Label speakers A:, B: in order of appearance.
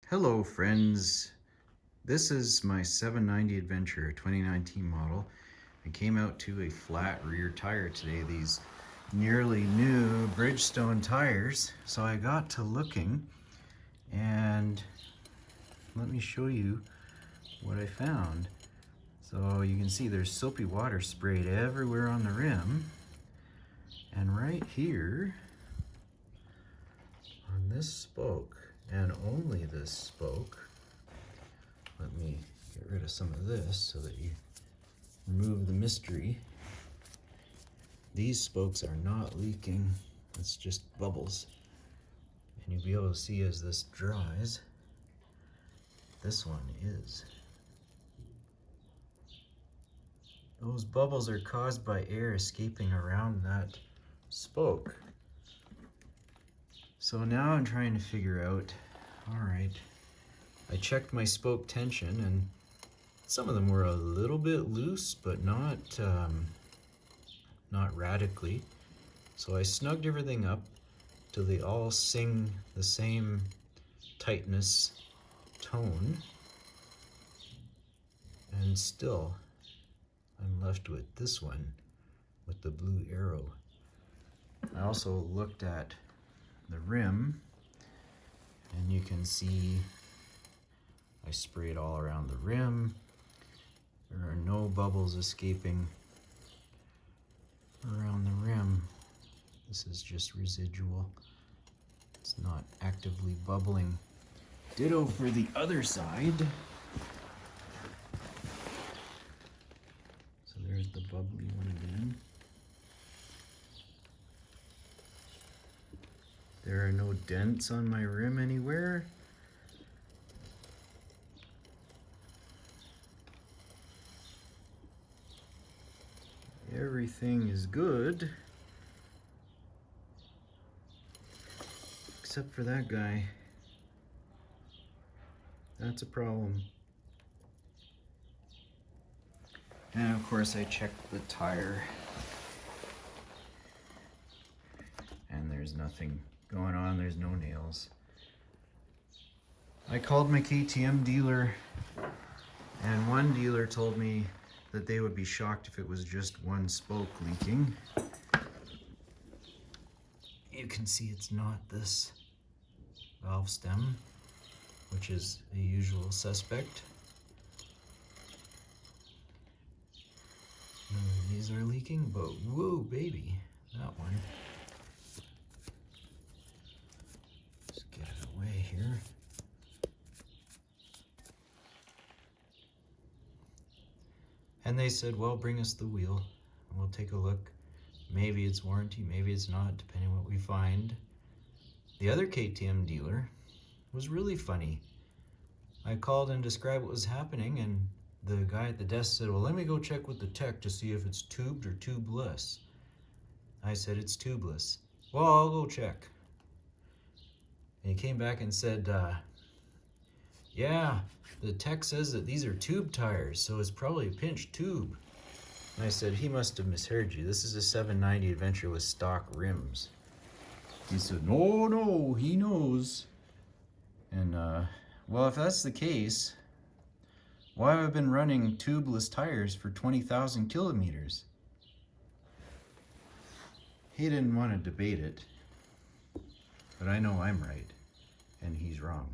A: Hello friends, this is my 790 Adventure 2019 model. I came out to a flat rear tire today, these nearly new Bridgestone tires. So I got to looking and let me show you what I found. So you can see there's soapy water sprayed everywhere on the rim, and right here on this spoke, and only this spoke, let me get rid of some of this so that you remove the mystery. These spokes are not leaking, it's just bubbles. And you'll be able to see as this dries, this one is. Those bubbles are caused by air escaping around that spoke. So now I'm trying to figure out, all right, I checked my spoke tension and some of them were a little bit loose, but not radically. So I snugged everything up till they all sing the same tightness tone, and still I'm left with this one with the blue arrow. I also looked at the rim, and you can see I sprayed all around the rim. There are no bubbles escaping around the rim. This is just residual. It's not actively bubbling. Ditto for the other side. So there's the bubbly one again. There are no dents on my rim anywhere. Everything is good, except for that guy. That's a problem. And of course I checked the tire, and there's nothing going on, there's no nails. I called my KTM dealer, and one dealer told me that they would be shocked if it was just one spoke leaking. You can see it's not this valve stem, which is a usual suspect. None of these are leaking, but whoa baby, that one. Just get it away here. And they said, well, bring us the wheel and we'll take a look. Maybe it's warranty, maybe it's not, depending on what we find. The other KTM dealer was really funny. I called and described what was happening, and the guy at the desk said, well, let me go check with the tech to see if it's tubed or tubeless. I said, it's tubeless. Well, I'll go check. And he came back and said, yeah, the tech says that these are tube tires, so it's probably a pinched tube. And I said, he must have misheard you. This is a 790 Adventure with stock rims. He said, no, he knows. And, well, if that's the case, why have I been running tubeless tires for 20,000 kilometers? He didn't want to debate it, but I know I'm right, and he's wrong.